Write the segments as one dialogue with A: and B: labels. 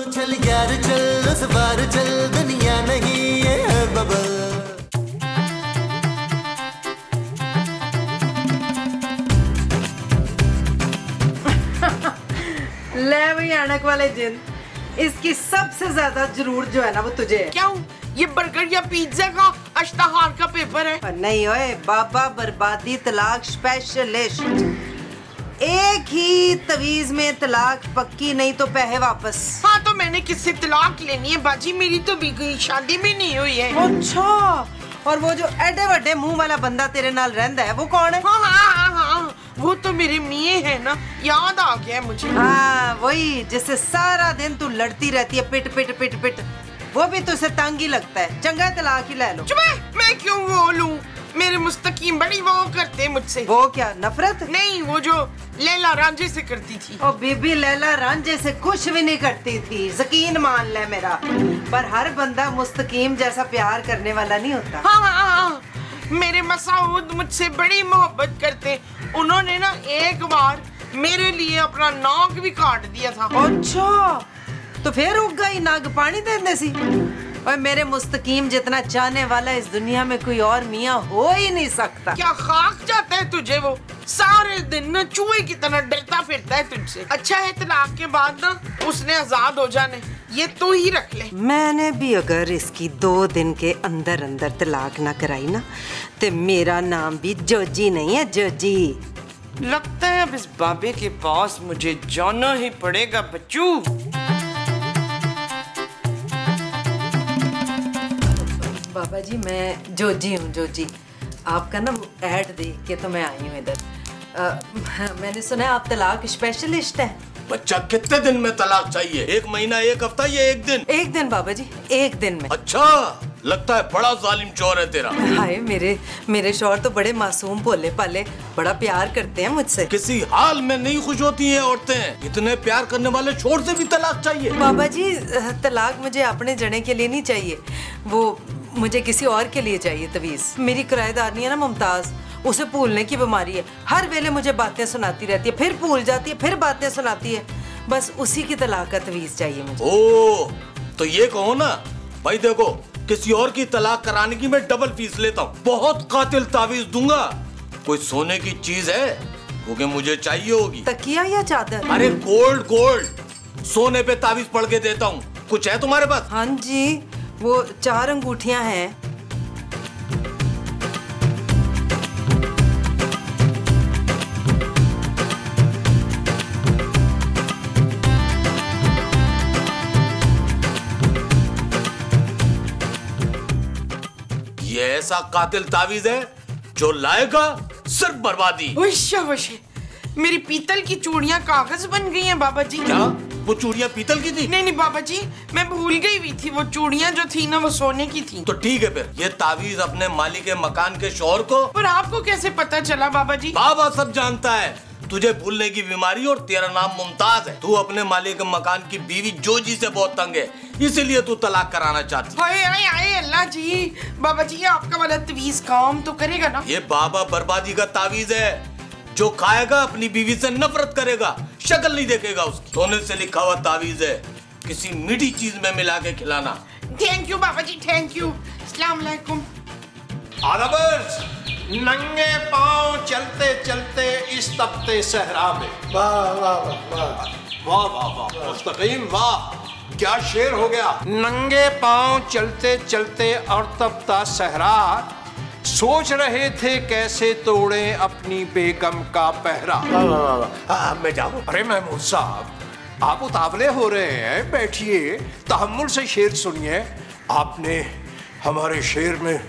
A: चल यार चल उस बार चल दुनिया नहीं ये है बबल।
B: ले भाई अनक वाले जिन, इसकी सबसे ज्यादा जरूरत जो है ना वो तुझे है।
C: क्यों? ये बर्गर या पिज्जा का अश्ताहार का पेपर है?
B: नहीं ओए बाबा, बर्बादी तलाक स्पेशलिस्ट। एक ही तवीज में तलाक पक्की, नहीं तो पैसे वापस।
C: हाँ तो मैंने किससे तलाक लेनी है बाजी? मेरी तो भी कोई शादी भी नहीं हुई है।
B: अच्छा, और वो जो एडे वड्डे मुंह वाला बंदा तेरे नाल रहंदा है वो कौन है?
C: हाँ, वो तो मेरे मिये है ना, याद आ गया मुझे।
B: हाँ वही, जिससे सारा दिन तू लड़ती रहती है, पिट पिट पिट पिट। वो भी तुझसे तंग ही लगता है, चंगा तलाक ही ले लो।
C: चुप है, मैं क्यों वो लूं? मेरे मुस्तकीम बड़ी वो करते मुझसे।
B: वो क्या नफरत?
C: नहीं, वो जो लैला रांझे से करती थी।
B: ओ बीबी लैला रांझे से कुछ भी नहीं करती थी, यकीन मान ले मेरा। पर हर बंदा मुस्तकीम जैसा प्यार करने वाला नहीं होता।
C: हाँ, मेरे मसाऊद मुझसे बड़ी मोहब्बत करते। उन्होंने ना एक बार मेरे लिए अपना नाक भी काट दिया था।
B: अच्छा, तो फिर उगा ही नाग पानी देने सी। और मेरे मुस्तकीम जितना चाहने वाला इस दुनिया में कोई और मियाँ हो ही नहीं सकता।
C: क्या खाक जाता है तुझे? वो सारे दिन ना चूहे की तरह डरता फिरता है तुझसे। अच्छा है तलाक के बाद ना उसने आजाद हो जाने, ये तू ही रख ले।
B: मैंने भी अगर इसकी 2 दिन के अंदर अंदर तलाक ना कराई ना, तो मेरा नाम भी जोजी नहीं है, जोजी।
C: लगता है अब इस बाबे के पास मुझे जाना ही पड़ेगा बच्चू।
B: बाबा जी मैं जोजी हूँ, जोजी। आपका ना ऐड देख के तो मैं आई हूँ इधर। मैंने सुना है आप तलाक स्पेशलिस्ट हैं।
D: बच्चा कितने दिन में तलाक चाहिए? 1 महीना, 1 हफ्ता या 1 दिन?
B: 1 दिन बाबा जी, 1 दिन में।
D: अच्छा, लगता है बड़ा जालिम चोर है तेरा।
B: हाय, मेरे शौहर तो बड़े मासूम भोले पाले, बड़ा प्यार करते हैं मुझसे।
D: किसी हाल में नहीं खुश होती हैं औरतें। इतने प्यार करने वाले छोर से भी तलाक चाहिए?
B: बाबा जी तलाक मुझे अपने जने के लिए नहीं चाहिए, वो मुझे किसी और के लिए चाहिए तवीज। मेरी किराएदारनी है ना मुमताज, उसे भूलने की बीमारी है। हर वेले मुझे बातें सुनाती रहती है, फिर भूल जाती है, फिर बातें सुनाती है। बस उसी की तलाक का तवीज चाहिए मुझे।
D: ओ, तो ये कहो ना भाई, देखो किसी और की तलाक कराने की मैं डबल फीस लेता हूँ। बहुत कातिल तावीज दूंगा। कोई सोने की चीज है क्योंकि मुझे चाहिए होगी।
B: तकिया या चादर?
D: अरे गोल्ड सोने पे तावीज पढ़ के देता हूँ। कुछ है तुम्हारे पास?
B: हाँ जी, वो 4 अंगूठियां हैं।
D: ये ऐसा कातिल तावीज है जो लाएगा सिर्फ बर्बादी।
C: मेरी पीतल की चूड़ियां कागज बन गई हैं बाबा जी।
D: क्या वो चूड़ियां पीतल की थी?
C: नहीं बाबा जी, मैं भूल गई हुई थी। वो चूड़ियां जो थी ना वो सोने की थी।
D: तो ठीक है, फिर ये तावीज अपने मालिक के मकान के शौहर को।
C: पर आपको कैसे पता चला बाबा जी?
D: बाबा सब जानता है। तुझे भूलने की बीमारी और तेरा नाम मुमताज है। तू अपने मालिक के मकान की बीवी जोजी से बहुत तंग है, इसीलिए तू तलाक कराना चाहती है।
C: हाय अल्लाह जी, बाबा जी ये आपका वाला तवीज काम तो करेगा ना?
D: ये बाबा बर्बादी का तावीज है। जो खाएगा अपनी बीवी से नफरत करेगा, शक्ल नहीं देखेगा उसकी। सोने से लिखा हुआ तावीज है, किसी मीठी चीज में मिला के खिलाना।
C: थैंक यू बाबा जी, थैंक यू। अस्सलाम वालेकुम।
E: आदबर्स, नंगे पांव चलते चलते इस तपते सहरा में।
A: वाह वाह वाह
E: वाह वाह वाह मुस्तकीम, वाह क्या शेर हो गया। नंगे पांव चलते चलते और तपता सहरा, सोच रहे थे कैसे तोड़े अपनी बेगम का पहरा।
A: मैं जाऊँ?
E: अरे महमूद साहब, आप उतावले हो रहे हैं, बैठिए, तहम्मुल से शेर सुनिए। आपने हमारे शेर में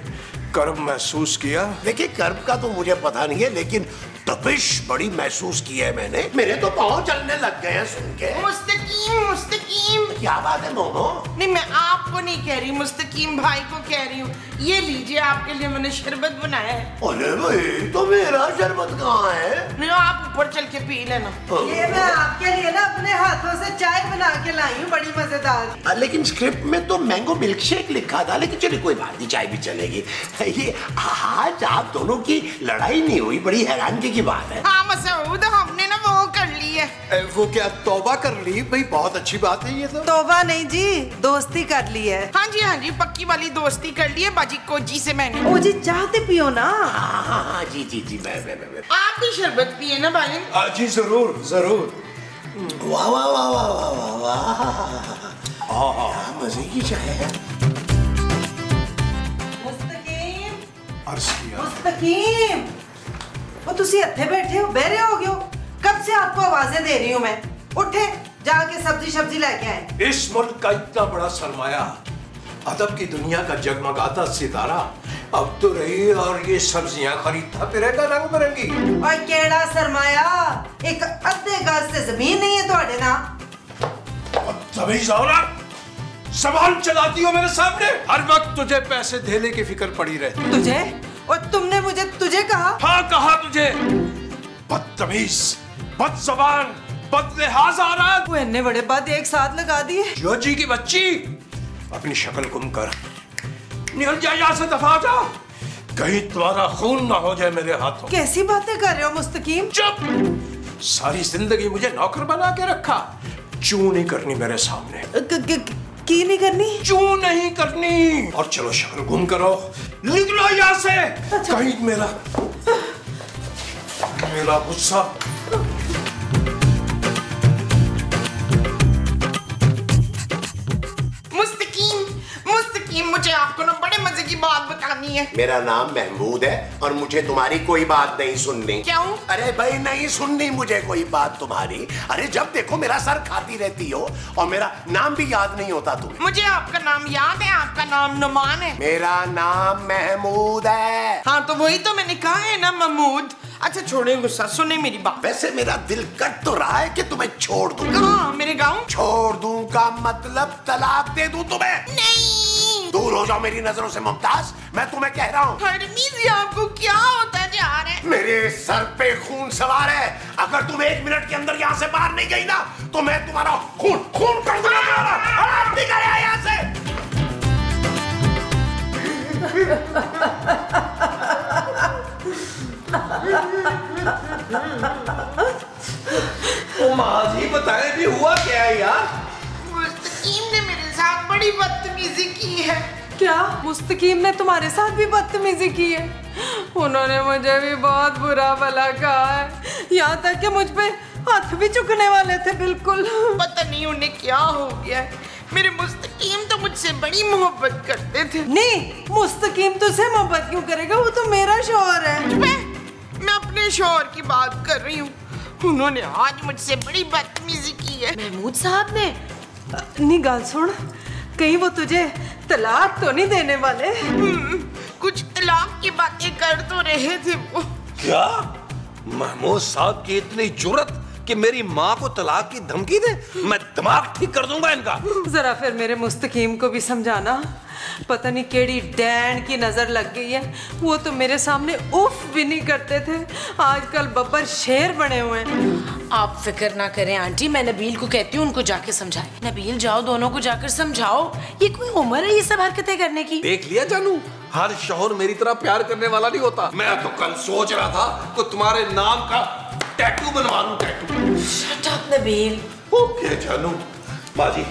E: कर्ब महसूस किया?
A: देखिए, कर्ब का तो मुझे पता नहीं है, लेकिन तपिश बड़ी महसूस की है मैंने। मेरे तो पाँव चलने लग गए हैं सुन के।
C: मुस्तकीम
A: क्या बात है मोमो?
C: नहीं, मैं आपको नहीं कह रही, मुस्तकीम भाई को कह रही हूँ। ये लीजिए, आपके लिए मैंने शरबत बनाया है।
A: अरे भाई, तो मेरा शरबत कहाँ है?
C: नहीं, आप ऊपर चल के पी लेना।
B: ये मैं आपके लिए ना अपने हाथों से चाय बना के लाई हूँ, बड़ी मजेदार।
A: लेकिन स्क्रिप्ट में तो मैंगो मिल्क शेक लिखा था। लेकिन चलिए कोई बात नहीं, चाय भी चलेगी। ये आज आप दोनों की लड़ाई नहीं हुई, बड़ी हैरानगी की बात है।
C: हाँ मसूद, हमने ना वो कर ली है, है।
E: वो क्या तौबा कर ली भाई? बहुत अच्छी बात है ये तो।
B: तौबा नहीं जी, दोस्ती कर ली है।
C: हाँ जी, पक्की वाली दोस्ती कर ली है बाजी कोजी से मैंने।
B: ओ जी चाहते पियो ना।
A: हाँ जी जी जी, मैं
C: आप भी शरबत पिए ना भाई?
E: जी जरूर जरूर।
A: वाह वाह वाह वाह वाह वाह वाह, मजे की चाय है।
B: मुस्तकीम, वो तुसी हत्थे बैठे हो, बहरे हो गयो? कब से आपको आवाजें दे रही हूँ मैं। उठे, जाके सब्जी लेके आए।
E: इस मुल्क का इतना बड़ा सरमाया, अदब की दुनिया का जगमगाता सितारा अब तो रही और ये सब्जियां खरीदता फिरेगा रंग बिरंगी।
B: और केड़ा सरमाया, एक अद्धे गज से जमीन नहीं है तुहाडे ना।
E: तमीज़ औरत, ज़बान चलाती हो मेरे सामने। हर वक्त तुझे पैसे देने की फिक्र पड़ी रहती।
B: तुझे? और तुमने मुझे तुझे कहा?
E: हाँ कहा तुझे। बदतमीज, बदज़बान, बदलिहाज औरत।
B: वो इतने बड़े बात एक साथ लगा दिए।
E: जोजी की बच्ची, अपनी शक्ल गुम कर, निकल जा यहाँ से, दफा जा, कहीं तुम्हारा खून ना हो जाए मेरे हाथों।
B: कैसी बातें कर रहे हो मुस्तकीम?
E: चुप। सारी जिंदगी मुझे नौकर बना के रखा, चू नहीं करनी मेरे सामने।
B: की नहीं करनी?
E: चू नहीं करनी। और चलो शक्ल गुम करो, निकलो यहाँ से। अच्छा। कहीं मेरा गुस्सा।
C: मुस्तकीम, मुझे आपको ना बड़े मजे की बात बतानी है।
A: मेरा नाम महमूद है और मुझे तुम्हारी कोई बात नहीं सुननी।
C: क्यों?
A: अरे भाई नहीं सुननी मुझे कोई बात तुम्हारी। अरे जब देखो मेरा सर खाती रहती हो और मेरा नाम भी याद नहीं होता तुम्हें।
C: मुझे आपका नाम याद है, आपका नाम नुमान है।
A: मेरा नाम महमूद है।
C: हाँ तो वही तो मैंने कहा है ना महमूद। अच्छा छोड़े गुस्सा, सुने मेरी बात।
A: वैसे मेरा दिल कट तो रहा है कि तुम्हें छोड़ दूं।
C: कहाँ? मेरे गाँव?
A: छोड़ दूं का मतलब तलाक दे दूं तुम्हें?
C: नहीं।
A: दूर हो जाओ मेरी नजरों से मुमताज, मैं तुम्हें कह रहा हूँ।
C: आपको क्या होता जा रहा है?
A: मेरे सर पे खून सवार है। अगर तुम 1 मिनट के अंदर यहाँ से बाहर नहीं गई ना तो मैं तुम्हारा खून कर दूंगा। निकल यहाँ से।
E: माजी बताए भी हुआ क्या है यार?
C: मुस्तकीम ने मेरे साथ बड़ी बदतमीजी की है।
B: क्या? मुस्तकीम ने तुम्हारे साथ भी बदतमीजी की है? उन्होंने मुझे भी बहुत बुरा भला कहा है, यहाँ तक कि मुझ पे हाथ भी चुकने वाले थे। बिल्कुल
C: पता नहीं उन्हें क्या हो गया है। मेरे मुस्तकीम तो मुझसे बड़ी मोहब्बत करते थे।
B: नहीं, मुस्तकीम तुझसे मोहब्बत क्यों करेगा? वो तो मेरा शौहर है।
C: मैं अपने शौहर की बात कर रही हूँ। उन्होंने आज मुझसे बड़ी बदतमीजी की है।
B: महमूद साहब ने? नहीं गाल सुन, कहीं वो तुझे तलाक तो नहीं देने वाले?
C: कुछ तलाक की बातें कर तो रहे थे वो।
E: क्या? महमूद साहब की इतनी जुर्रत कि मेरी माँ को तलाक की धमकी दे? मैं दिमाग ठीक कर दूंगा इनका।
B: जरा फिर मेरे मुस्तकीम को भी समझाना। पता नहीं केड़ी डैन की नजर लग गई है। वो तो मेरे सामने उफ भी नहीं करते थे, आजकल बब्बर शेर बने हुए हैं।
F: आप फिक्र ना करें आंटी, मैं नबील को कहती हूँ उनको जाके समझाए। नबील जाओ, दोनों को जाकर समझाओ। ये कोई उम्र है ये सब हरकतें करने की?
E: देख लिया जानू, हर शौहर मेरी तरह प्यार करने वाला नहीं होता। मैं तो कल सोच रहा था कि तुम्हारे नाम का टैटू बनवा लूं। Tattoo.
F: Shut up Nabeel.
E: Okay जानू। बाजी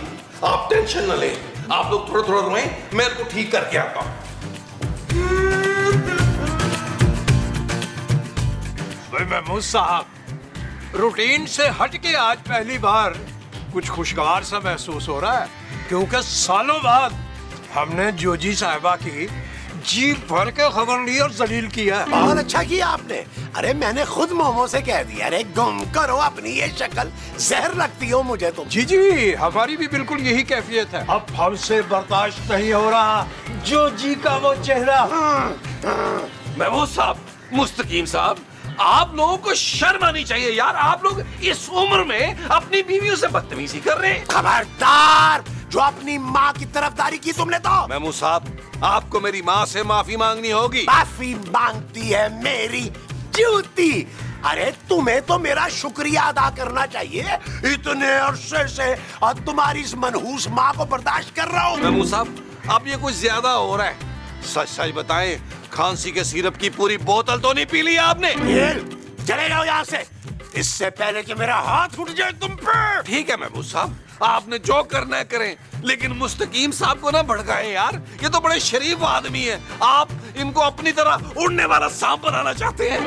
E: आप टेंशन न लें, आप लोग थोड़ा थोड़ा रोएं, मैं इनको ठीक करके आता हूं। भाई महमूद साहब, रूटीन से हट के आज पहली बार कुछ खुशगवार सा महसूस हो रहा है, क्योंकि सालों बाद हमने जोजी साहिबा की जी भर के खबर ली और जलील किया।
A: बहुत अच्छा किया आपने। अरे मैंने खुद मोमो से कह दिया, अरे गुम करो अपनी ये शक्ल, जहर लगती हो मुझे तुम।
E: जी जी, हमारी भी बिल्कुल यही कैफियत है। अब हमसे बर्दाश्त नहीं हो रहा जोजी का वो चेहरा। महमूद साहब, मुस्तकीम साहब, आप लोगों को शर्म आनी चाहिए यार। आप लोग इस उम्र में अपनी बीवियों से बदतमीजी कर रहे हैं।
A: खबरदार, जो अपनी माँ की तरफदारी की तुमने तो।
E: महमूद साहब, आपको मेरी माँ से माफी मांगनी होगी।
A: माफी मांगती है मेरी जूती? अरे तुम्हें तो मेरा शुक्रिया अदा करना चाहिए। इतने अरसे से तुम्हारी इस मनहूस माँ को बर्दाश्त कर रहा हूँ।
E: महमूद साहब, अब ये कुछ ज्यादा हो रहा है। सच सच बताएं, खांसी के सिरप की पूरी बोतल तो नहीं पी ली आपने?
A: चले जाओ यहाँ से। इससे पहले कि मेरा हाथ उठ जाए तुम पे।
E: ठीक है महमूद साहब, आपने जो करना है करें, लेकिन मुस्तकीम साहब को ना भड़काएं यार। ये तो बड़े शरीफ आदमी हैं, आप इनको अपनी तरह उड़ने वाला सांप बनाना चाहते हैं।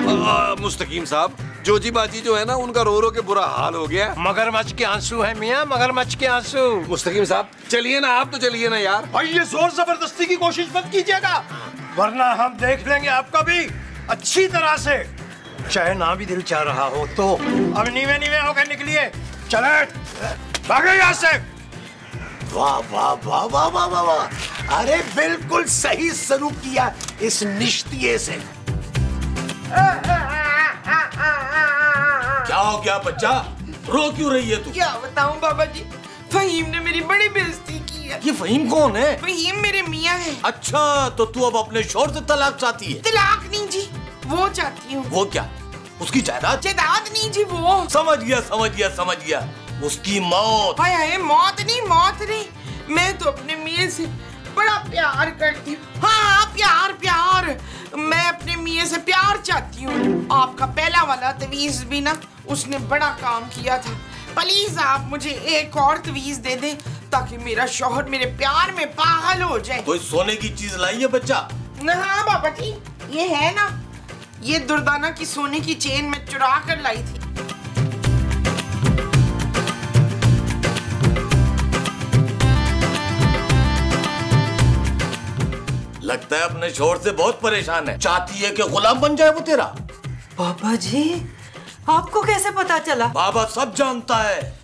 E: मुस्तकीम साहब, जोजी बाजी जो है ना, उनका रो रो के बुरा हाल हो गया।
G: मगरमच्छ के आंसू है मियाँ, मगरमच्छ के आंसू।
E: मुस्तकीम साहब चलिए ना, आप तो चलिए ना यार।
G: भाई ये जोर जबरदस्ती की कोशिश मत कीजिएगा, वरना हम देख लेंगे आपका भी अच्छी तरह से। चाहे ना भी दिल चाह रहा हो तो अब नीवे नीवे होकर निकलिए। चले भागो यहाँ से।
A: वाह वाह वाह वाह वाह वाह वाह, अरे बिल्कुल सही शुरू किया इस निश्चिये से।
D: क्या हो गया बच्चा, रो क्यों रही है तू?
C: क्या बताऊं बाबा जी, फहीम ने मेरी बड़ी बेइज्जती की है।
D: ये फहीम कौन है?
C: फहीम मेरे मियाँ है।
D: अच्छा, तो तू अब अपने शौहर से तलाक चाहती है?
C: तलाक नहीं जी, वो चाहती हूँ।
D: वो क्या, उसकी जायदाद?
C: जायदाद नहीं जी, वो
D: समझ गया समझ गया समझ गया, उसकी मौत।
C: हाय हाय, मौत नहीं, मैं तो अपने मियाँ से बड़ा प्यार करती हूँ। हाँ प्यार प्यार, मैं अपने मियाँ से प्यार चाहती हूँ। आपका पहला वाला तवीज भी ना उसने बड़ा काम किया था। प्लीज आप मुझे एक और तवीज दे दें ताकि मेरा शौहर मेरे प्यार में पागल हो जाए।
D: कोई सोने की चीज लाई है बच्चा?
C: हाँ बाबा जी, ये है ना, ये दुर्दाना की सोने की चेन में चुरा कर लाई थी।
D: लगता है अपने शौहर से बहुत परेशान है, चाहती है कि गुलाम बन जाए वो तेरा।
B: बाबा जी, आपको कैसे पता चला?
D: बाबा सब जानता है।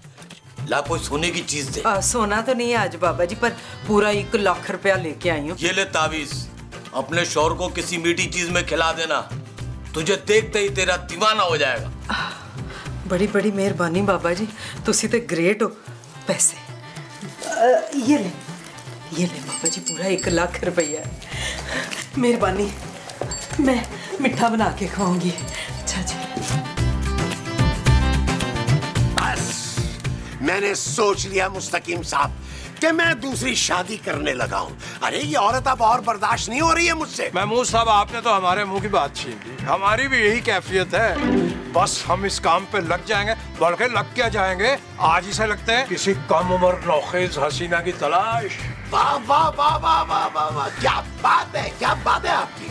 D: ला कोई सोने की चीज दे।
B: सोना तो नहीं है आज बाबा जी, पर पूरा 1 लाख रुपया लेके आई हूँ।
D: ये ले तावीज, अपने शौहर को किसी मीठी चीज में खिला देना, तुझे देखते ही तेरा दीवाना हो जाएगा।
B: बड़ी बड़ी मेहरबानी बाबा जी, तुसी तो ग्रेट हो। पैसे ये ले बाबा जी, पूरा 1 लाख रुपया। मेहरबानी, मैं मिठा बना के खाऊंगी। अच्छा जी।
A: बस मैंने सोच लिया मुस्तकीम साहब कि मैं दूसरी शादी करने लगा हूँ। अरे ये औरत अब और बर्दाश्त नहीं हो रही है मुझसे।
G: महमूद साहब, आपने तो हमारे मुंह की बात छीन ली। हमारी भी यही कैफियत है, बस हम इस काम पे लग जाएंगे। बल्कि लग क्या जाएंगे, आज ही से लगते हैं किसी कम उम्र नौखेज हसीना की तलाश।
A: वाह वाह वाह वाह वाह वाह वाह, क्या बात है, क्या बात है आपकी।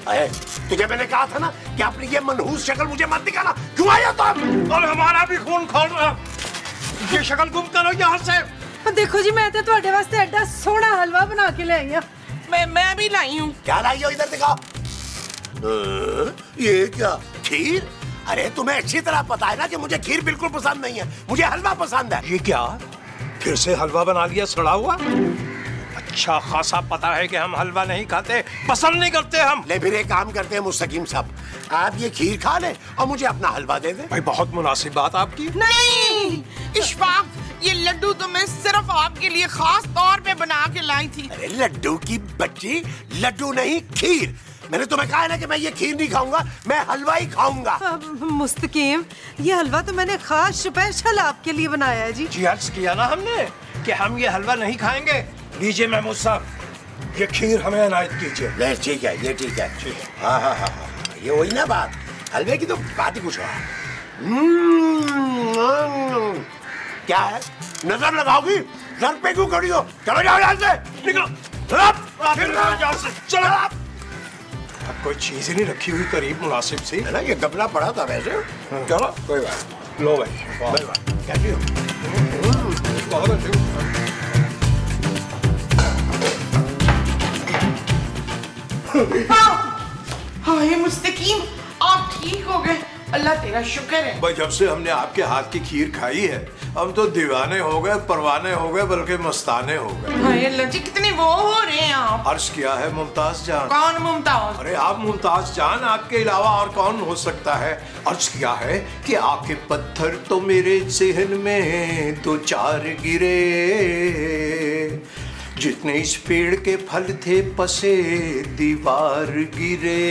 A: अरे तुझे मैंने कहा था ना कि अपनी ये मनहूस शक्ल मुझे मत दिखाना। क्यों आया तुम?
G: और हमारा भी खून खोल रहा, ये शक्ल गुम करो यहाँ से।
B: देखो जी, मैं तो तुम्हारे वास्ते एडा सोना हलवा बना के ले आई हूँ।
C: मैं भी लाई हूँ।
A: क्या लाई हो, इधर दिखाओ। ये क्या, खीर? अरे तुम्हें अच्छी तरह पता है ना कि मुझे खीर बिल्कुल पसंद नहीं है, मुझे हलवा पसंद है।
G: ये क्या, फिर से हलवा बना लिया सड़ा हुआ? अच्छा खासा पता है कि हम हलवा नहीं खाते, पसंद नहीं करते हम।
A: ले फिर एक काम करते हैं मुस्तकीम साहब, आप ये खीर खा ले और मुझे अपना हलवा दे दे।
G: भाई बहुत मुनासिब बात आपकी।
C: नहीं इशफाक, ये लड्डू तो मैं सिर्फ आपके लिए खास तौर पे बना के लाई थी।
A: अरे लड्डू की बच्ची, लड्डू नहीं खीर। मैंने तुम्हें कहा है ना कि मैं ये खीर नहीं खाऊंगा, मैं हलवा ही खाऊंगा।
B: मुस्तकीम, ये हलवा तो मैंने खास स्पेशल आपके लिए बनाया है जी।
G: जी अर्ज किया ना हमने कि हम ये हलवा नहीं खाएंगे। लीजिए महमूद साहब, ये खीर हमें इनायत कीजिए।
A: नहीं ठीक है, ये ठीक है। हाँ हाँ हाँ हाँ, ये वही ना बात, हलवे की तो बात ही कुछ और। क्या है, नजर लगाओगी? सर पे क्यों खड़ी हो? चलो जाओ यहाँ से, निकलो।
G: चलो आप। अब कोई चीज ही नहीं रखी हुई करीब मुनासिब सी
A: है ना, ये गबला पड़ा था वैसे।
G: चलो कोई बात। लो भाई,
A: कैसी हो?
G: बहुत अच्छी।
C: हाय मुस्तकीम, आप ठीक हो गए, अल्लाह तेरा शुक्र है।
G: भाई जब से हमने आपके हाथ की खीर खाई है, हम तो दीवाने हो गए, परवाने हो गए, बल्कि मस्ताने हो गए।
C: हाय अल्लाह जी, कितने वो हो रहे हैं आप।
G: अर्ज किया है मुमताज जान।
C: कौन मुमताज?
G: अरे आप मुमताज जान, आपके अलावा और कौन हो सकता है। अर्ज किया है कि आके पत्थर तो मेरे ज़हन में 2-4 गिरे, जितने इस पेड़ के फल थे पसे दीवार गिरे।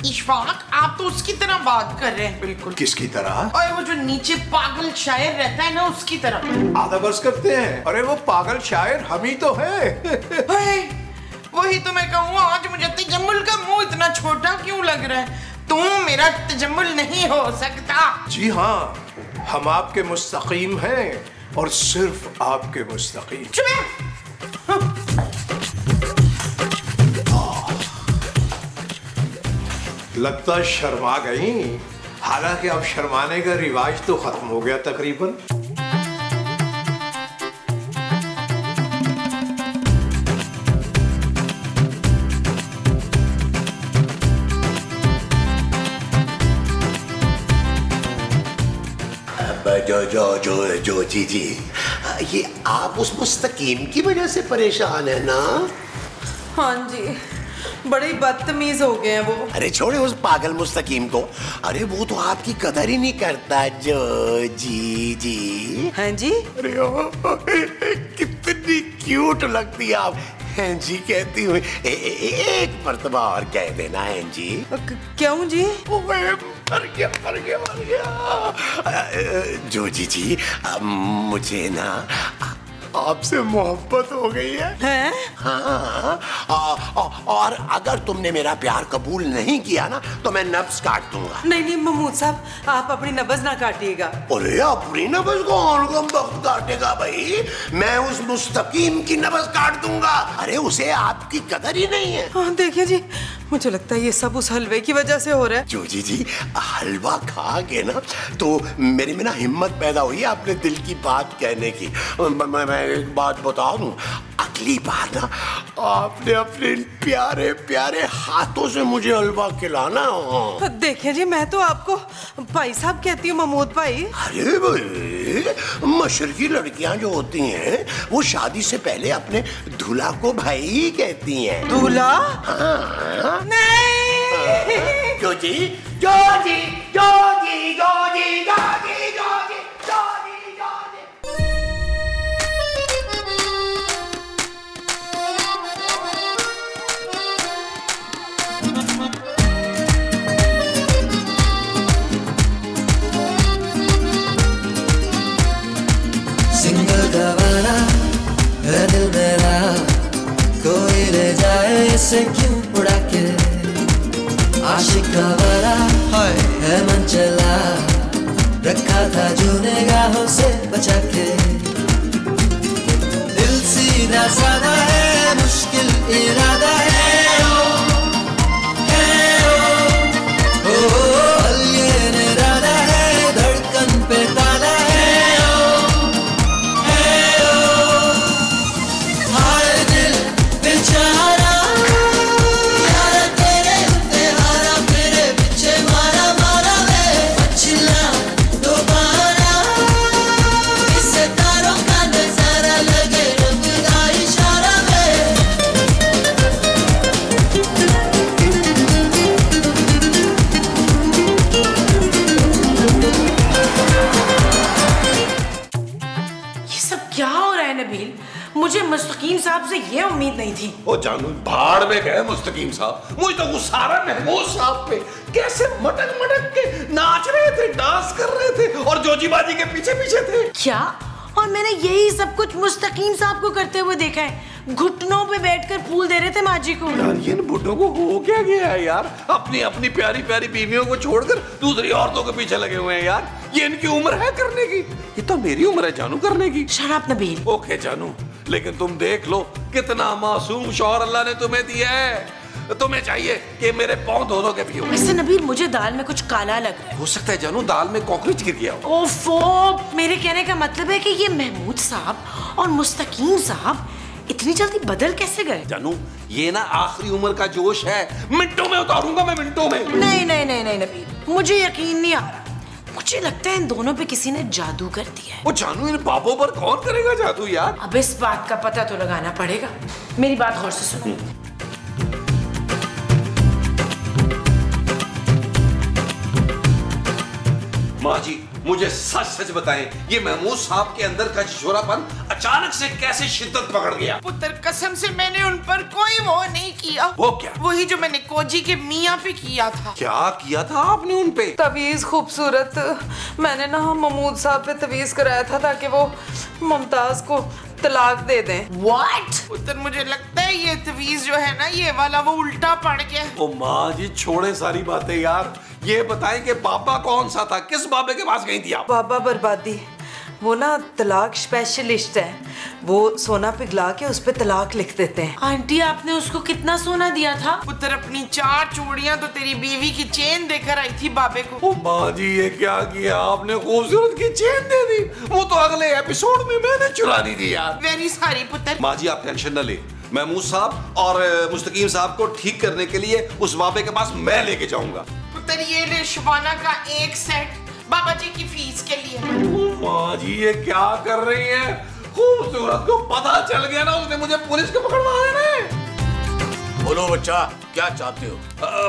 C: इशफाक, आप तो उसकी तरह बात कर रहे हैं बिल्कुल।
G: किसकी तरह?
C: और वो जो नीचे पागल शायर रहता है ना, उसकी तरह।
G: आधा बर्स करते हैं। अरे वो पागल शायर हम ही तो है।
C: वही तो मैं कहूँ, आज मुझे तजम्मुल का मुंह इतना छोटा क्यों लग रहा है? तुम मेरा तजम्मुल नहीं हो सकता।
E: जी हाँ, हम आपके मुस्तकीम हैं और सिर्फ आपके मुस्तकीम। लगता शर्मा गई, हालांकि अब शर्माने का रिवाज तो खत्म हो गया तकरीबन।
A: जो जी, ये आप उस मुस्तकीम की वजह से परेशान है ना?
B: हाँ जी, बड़े ही बदतमीज हो गए हैं वो।
A: अरे छोड़े उस पागल मुस्तकीम को, अरे वो तो आपकी कदर ही नहीं करता। जो जी
B: हैं जी?
A: अरे कितनी क्यूट लगती है आप हैं जी कहती हुई। एक मर्तबा और कह देना हैं जी।
B: क्यों जी?
A: मर गया। जो जी मुझे ना आपसे मोहब्बत हो गई है।
B: हैं?
A: हाँ, और अगर तुमने मेरा प्यार कबूल नहीं किया ना तो मैं नब्ज काट दूंगा।
B: नहीं महमूद साहब, आप अपनी नब्ज ना काटिएगा।
A: अरे अपनी नब्ज कौन वक्त काटेगा भाई? मैं उस मुस्तकीम की नब्ज काट दूंगा। अरे उसे आपकी कदर ही नहीं है।
B: हाँ देखिए जी, मुझे लगता है ये सब उस हलवे की वजह से हो रहा है।
A: जो जी हलवा खा के ना तो मेरे में ना हिम्मत पैदा हुई अपने दिल की बात कहने की। मैं एक बात बता दूं, अगली बार ना आपने अपने प्यारे प्यारे हाथों से मुझे हलवा खिलाना।
B: देखिए जी, मैं तो आपको भाई साहब कहती हूँ, महमूद भाई।
A: अरे भाई, मशरकी लड़कियां जो होती हैं वो शादी से पहले अपने दूल्हा को भाई ही कहती हैं।
B: दूल्हा?
A: हाँ।
B: नहीं।
A: जो जी जो जी जो जी जो जी जो जी जो जी जो जी जो जी।
H: सिंगल गवारा है दिल मेरा, कोई ले जाए इसे क्यों उड़ा के। आशिक गवारा है मन चला, रखा था जो निगाहों से बचा के। दिल सीधा साधा है, मुश्किल इरादा है।
F: मुझे मुस्तकीम साहब से ये उम्मीद नहीं थी।
E: ओ जानू, भाड़ में गए मुस्तकीम साहब। मुझे तो गुस्सा आ रहा है महमूद साहब पे। कैसे मटक मटक के नाच रहे थे, डांस कर रहे थे और जोजी बाजी के पीछे पीछे थे।
F: क्या? और मैंने यही सब कुछ मुस्तकीम साहब को करते हुए देखा है। घुटनों पे बैठकर फूल दे रहे थे माँ जी को।
E: यार ये बुड्ढों को हो क्या गया है यार? अपनी अपनी प्यारी प्यारी बीवियों को छोड़कर दूसरी औरतों के पीछे लगे हुए हैं यार। ये इनकी उम्र है करने की? ये तो मेरी उम्र है जानू करने की।
F: शराब नबील।
E: ओके जानू, लेकिन तुम देख लो कितना मासूम शौहर अल्लाह ने तुम्हें दिया है। तुम्हें चाहिए कि मेरे पांव धो के पियो।
F: वैसे नबील, मुझे दाल में कुछ काला लग रहा है।
E: हो सकता है जानू दाल में कॉकरोच गिर गया हो।
F: ओफो, मेरे कहने का मतलब है कि ये महमूद साहब और मुस्तकीम साहब इतनी जल्दी बदल कैसे गए?
E: जानू, ये ना आखिरी उम्र का जोश है। मिनटों में उतारूंगा मैं, मिनटों में।
F: नहीं नहीं नहीं नहीं नबील, मुझे यकीन नहीं आ रहा। मुझे लगता है इन दोनों पे किसी ने जादू कर दिया है।
E: वो जानू, इन बाबों पर कौन करेगा जादू यार?
F: अब इस बात का पता तो लगाना पड़ेगा। मेरी बात गौर से सुनो।
E: माँ जी, मुझे सच सच बताएं, ये महमूद साहब के अंदर का छिछोरापन अचानक से कैसे शिद्दत पकड़ गया?
C: पुत्र कसम से मैंने उन पर कोई वो नहीं किया।
E: वो क्या?
C: वही जो मैंने कोजी के मियाँ पे किया था।
E: क्या किया था आपने उन पे?
B: तवीज खूबसूरत। मैंने ना महमूद साहब पे तवीज कराया था ताकि वो मुमताज को तलाक दे दें।
F: What?
C: पुत्र मुझे लगता है ये तवीज जो है ना ये वाला वो उल्टा पड़ गया।
E: ओ माँ जी छोड़े सारी बातें यार, ये बताएं कि बाबा कौन सा था, किस बाबे के पास गई थी आप?
B: बाबा बर्बादी, वो ना तलाक स्पेशलिस्ट है, वो सोना पिघला के उस पे तलाक लिख देते हैं।
F: आंटी आपने उसको कितना सोना दिया था?
C: पुत्र अपनी 4 चूड़ियां तो तेरी बीवी की चेन देकर आई थी बाबे को।
E: ओ माँ जी ये क्या किया आपने, खूबसूरत की चेन दे दी, वो तो अगले एपिसोड में मैंने चुरा दी थी यार।
C: वेरी सॉरी पुत्र।
E: माँ जी आप टेंशन न ले, महमूद साहब और मुस्तकीम साहब को ठीक करने के लिए उस बाबे के पास मैं लेके जाऊंगा।
C: पुत्र ये ले शबाना का एक सेट बाबा जी की फीस के लिए।
E: माँ जी ये क्या कर रही है, खूबसूरत को पता चल गया ना उसने मुझे पुलिस को पकड़वा देना है।
D: बोलो बच्चा क्या चाहते हो?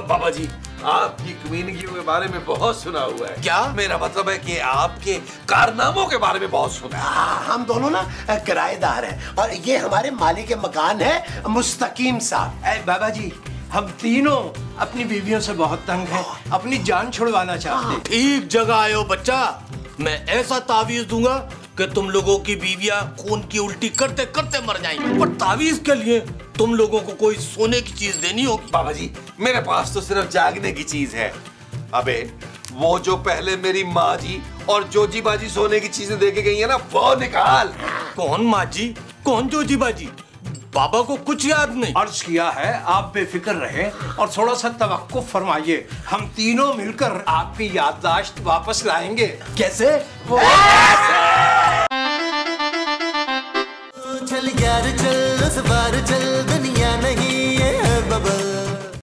E: बाबा जी आपकी कमीनगी के बारे में बहुत सुना हुआ है।
D: क्या?
E: मेरा मतलब है कि आपके कारनामों के बारे में बहुत सुना है।
A: हम दोनों ना किराएदार हैं और ये हमारे मालिक के मकान है मुस्तकीम साहब।
G: बाबा जी हम तीनों अपनी बीवियों से बहुत तंग हैं, अपनी जान छुड़वाना चाहते हैं।
D: ठीक जगह आए हो बच्चा, मैं ऐसा तावीज दूंगा कि तुम लोगों की बीवियां खून की उल्टी करते करते मर जाएंगी, पर तावीज के लिए तुम लोगों को कोई सोने की चीज देनी होगी।
E: बाबा जी मेरे पास तो सिर्फ जागने की चीज है। अबे वो जो पहले मेरी माँ जी और जोजी बाजी सोने की चीजें दे के गई है ना वो निकाल।
D: कौन माँ जी, कौन जोजी बाजी? बाबा को कुछ याद नहीं।
G: अर्ज किया है आप बेफिक्र रहे और थोड़ा सा तवक्कुफ फरमाइए, हम तीनों मिलकर आपकी याददाश्त वापस लाएंगे।
D: कैसे?
H: चल यार चल उस बार चल